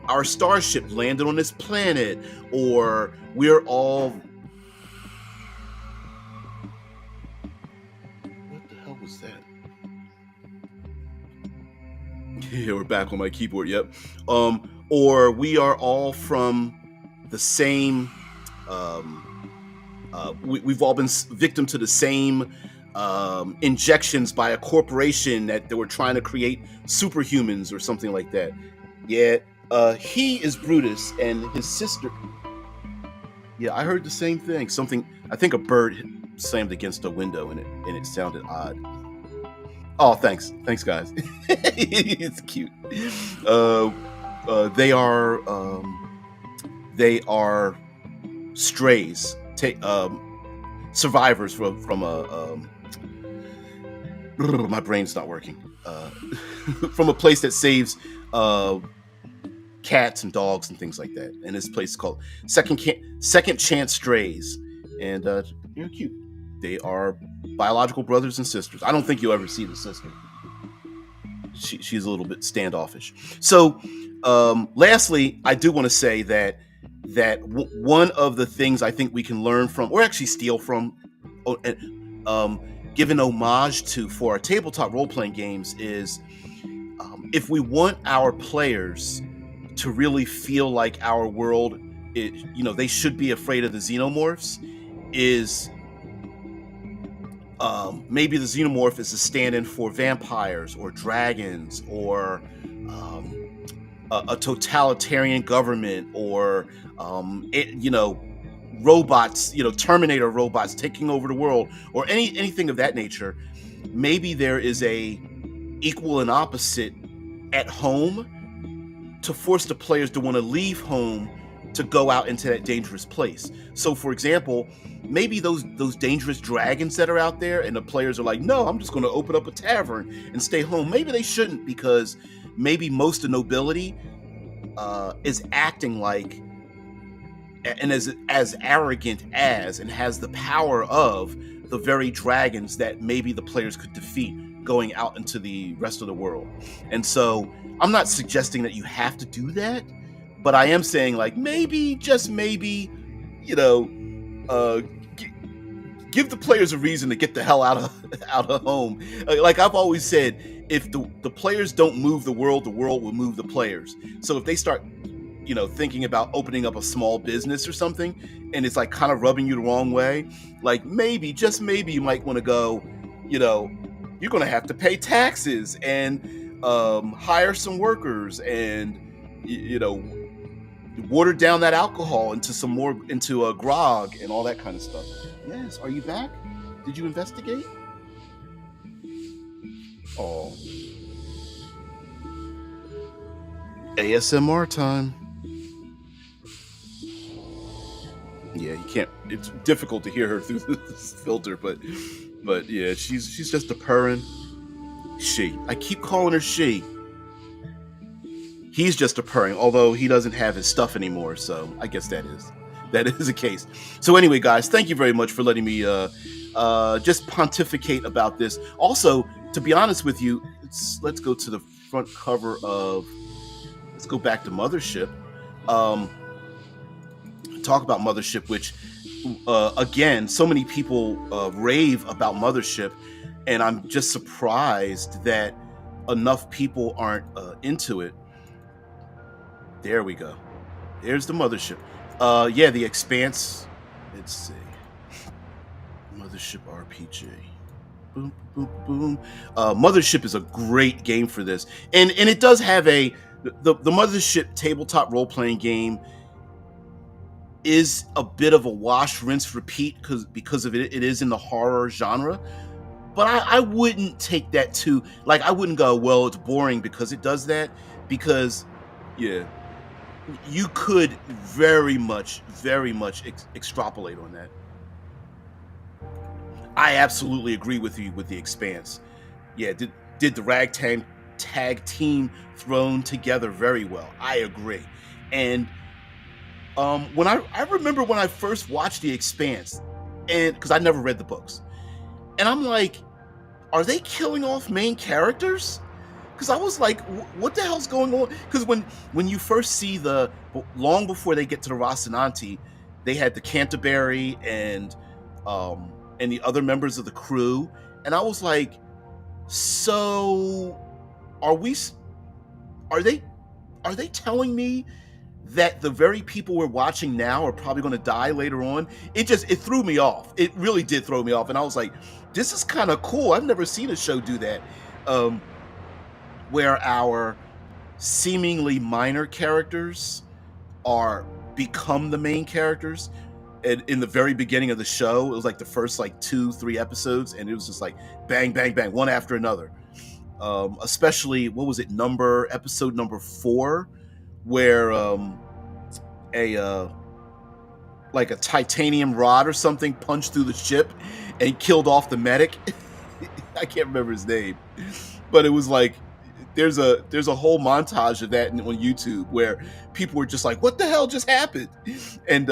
our starship landed on this planet, or we're all. What the hell was that? Yeah, we're back on my keyboard. Yep. Or we are all from the same. We've all been victim to the same injections by a corporation that they were trying to create superhumans or something like that. Yeah, he is Brutus, and his sister. Yeah, I heard the same thing. I think a bird slammed against a window, and it sounded odd. Oh, thanks, guys. It's cute. They are strays. Survivors from a my brain's not working. From a place that saves cats and dogs and things like that. And this place is called Second Chance Strays, and they're cute. They are biological brothers and sisters. I don't think you'll ever see the sister. She's a little bit standoffish. So, lastly, I do want to say that one of the things I think we can learn from, or actually steal from, give an homage to for our tabletop role-playing games is, if we want our players to really feel like our world, they should be afraid of the Xenomorphs, is maybe the Xenomorph is a stand-in for vampires or dragons, or a totalitarian government, or robots, Terminator robots taking over the world, or anything of that nature. Maybe there is a equal and opposite at home to force the players to want to leave home to go out into that dangerous place. So, for example, maybe those dangerous dragons that are out there, and the players are like, no, I'm just going to open up a tavern and stay home. Maybe they shouldn't, because maybe most of nobility is acting like and as arrogant as, and has the power of, the very dragons that maybe the players could defeat going out into the rest of the world. And so I'm not suggesting that you have to do that, but I am saying, like, maybe, just maybe, you know, uh, give the players a reason to get the hell out of home. Like I've always said, if the players don't move the world will move the players. So if they start, thinking about opening up a small business or something, and it's like kind of rubbing you the wrong way, like maybe, just maybe, you might want to go, you're going to have to pay taxes and hire some workers and, water down that alcohol into a grog and all that kind of stuff. Yes, are you back? Did you investigate? Oh. ASMR time. Yeah, you can't. It's difficult to hear her through this filter, but yeah, she's just a purring. She. I keep calling her she. He's just a purring, although he doesn't have his stuff anymore, so I guess that is the case. So anyway, guys, thank you very much for letting me just pontificate about this. Also, to be honest with you, let's go to the front cover of. Let's go back to Mothership. Talk about Mothership, which again, so many people rave about Mothership, and I'm just surprised that enough people aren't into it. There we go. There's the Mothership. Yeah, the Expanse. Let's see. Mothership RPG. Boom, boom, boom. Mothership is a great game for this, and it does have the Mothership tabletop role-playing game is a bit of a wash, rinse, repeat because of it is in the horror genre. But I wouldn't take that too, like, I wouldn't go, well, it's boring because it does that, because yeah, you could very much extrapolate on that. I absolutely agree with you with the Expanse. Yeah, did the ragtag tag team thrown together very well. I agree. And when I remember when I first watched the Expanse, and because I never read the books, and I'm like, are they killing off main characters? Because I was like, what the hell's going on? Because when you first see long before they get to the Rocinante, they had the Canterbury and the other members of the crew, and I was like, so are they telling me that the very people we're watching now are probably going to die later on? It threw me off. It really did throw me off, and I was like, this is kind of cool. I've never seen a show do that. Where our seemingly minor characters become the main characters. And in the very beginning of the show, it was like the first 2-3 episodes, and it was just like bang, bang, bang, one after another. Especially, what was it, episode number 4, where a titanium rod or something punched through the ship and killed off the medic. I can't remember his name, but it was like, there's a whole montage of that on YouTube where people were just like, what the hell just happened? And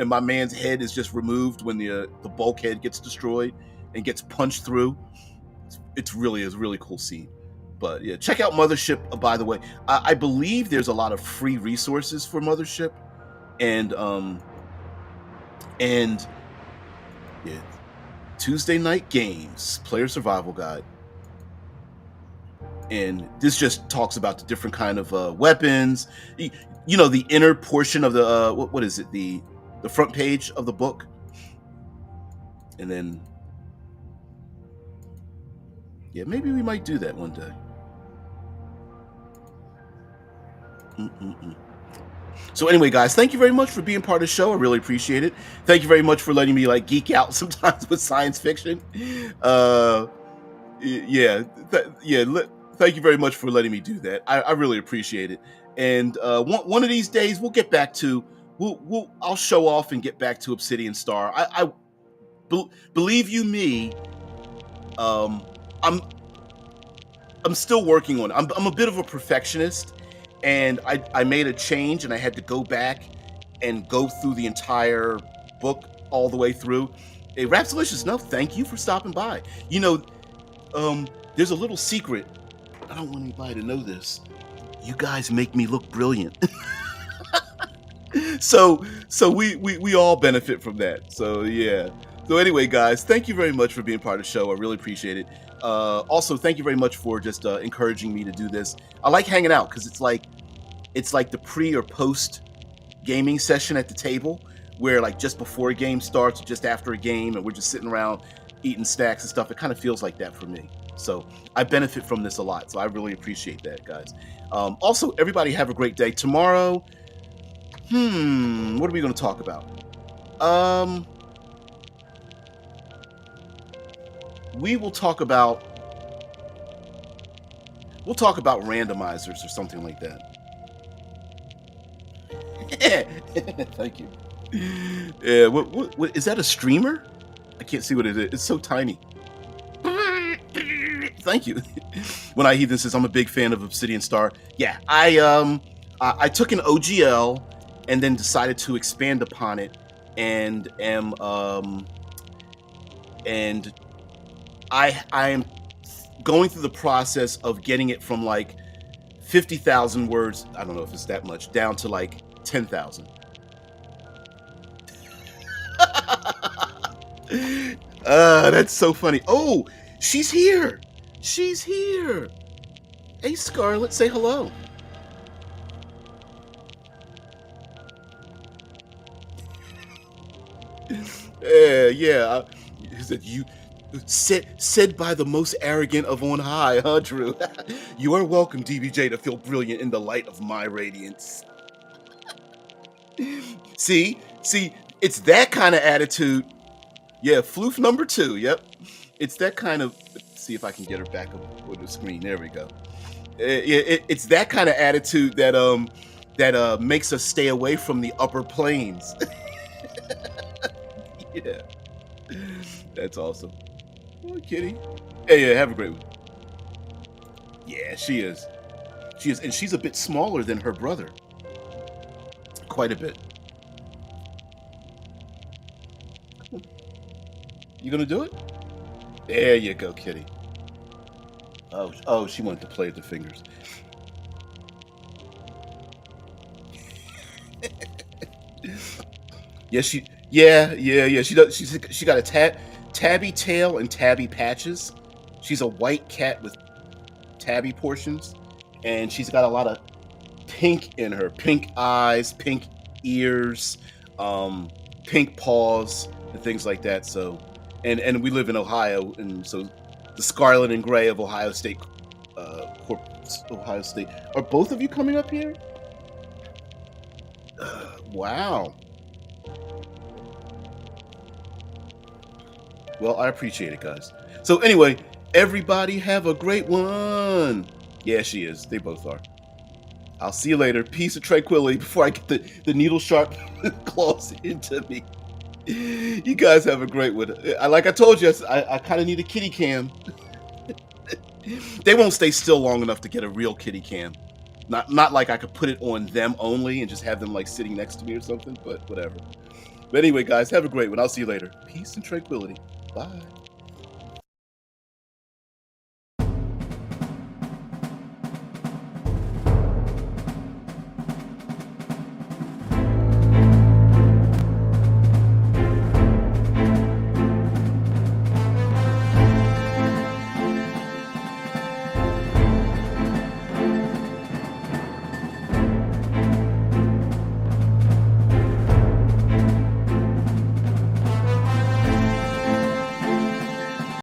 my man's head is just removed when the bulkhead gets destroyed and gets punched through. It's really a really cool scene. But yeah, check out Mothership, by the way. I believe there's a lot of free resources for Mothership, and yeah, Tuesday Night Games Player Survival Guide. And this just talks about the different kind of weapons, the inner portion of the what is it, the front page of the book, and then yeah, maybe we might do that one day. So anyway, guys, thank you very much for being part of the show. I really appreciate it. Thank you very much for letting me geek out sometimes with science fiction. Thank you very much for letting me do that. I really appreciate it. And one of these days, we'll get back to I'll show off and get back to Obsidian Star. Believe you me, I'm still working on it. I'm a bit of a perfectionist, and I made a change, and I had to go back and go through the entire book all the way through. Hey, Rapsolicious, no, thank you for stopping by. There's a little secret. I don't want anybody to know this. You guys make me look brilliant. so we all benefit from that. So yeah. So anyway, guys, thank you very much for being part of the show. I really appreciate it. Also, thank you very much for just encouraging me to do this. I like hanging out because it's like the pre or post gaming session at the table, where like just before a game starts, or just after a game, and we're just sitting around eating snacks and stuff. It kind of feels like that for me. So I benefit from this a lot. So I really appreciate that, guys. Also, everybody have a great day. Tomorrow, what are we going to talk about? We'll talk about randomizers or something like that. Thank you. Yeah, what is that, a streamer? I can't see what it is. It's so tiny. Thank you. When I Heathen says I'm a big fan of Obsidian Star. Yeah, I took an OGL and then decided to expand upon it, and I am going through the process of getting it from like 50,000 words. I don't know if it's that much, down to like 10,000. That's so funny. Oh, she's here. She's here. Hey, Scarlett, say hello. Yeah. Is it you? Said by the most arrogant of on high, huh, Drew? You are welcome, DBJ, to feel brilliant in the light of my radiance. See, it's that kind of attitude. Yeah, floof number 2. Yep, it's that kind of. Let's see if I can get her back up on the screen. There we go. It's that kind of attitude that makes us stay away from the upper planes. Yeah, that's awesome. Oh, kitty. Hey, have a great one. Yeah, she is, and she's a bit smaller than her brother. Quite a bit. You gonna do it? There you go, kitty. Oh, she wanted to play with the fingers. Yeah, she does. She got a tabby tail and tabby patches. She's a white cat with tabby portions, and she's got a lot of pink in her. Pink eyes, pink ears, pink paws, and things like that. So, and we live in Ohio, and so the Scarlet and Gray of Ohio State, Ohio State. Are both of you coming up here? Wow. Well, I appreciate it, guys. So anyway, everybody have a great one. Yeah, she is. They both are. I'll see you later. Peace and tranquility before I get the needle sharp claws into me. You guys have a great one. Like I told you, I kind of need a kitty cam. They won't stay still long enough to get a real kitty cam. Not like I could put it on them only and just have them like sitting next to me or something, but whatever. But anyway, guys, have a great one. I'll see you later. Peace and tranquility. Bye.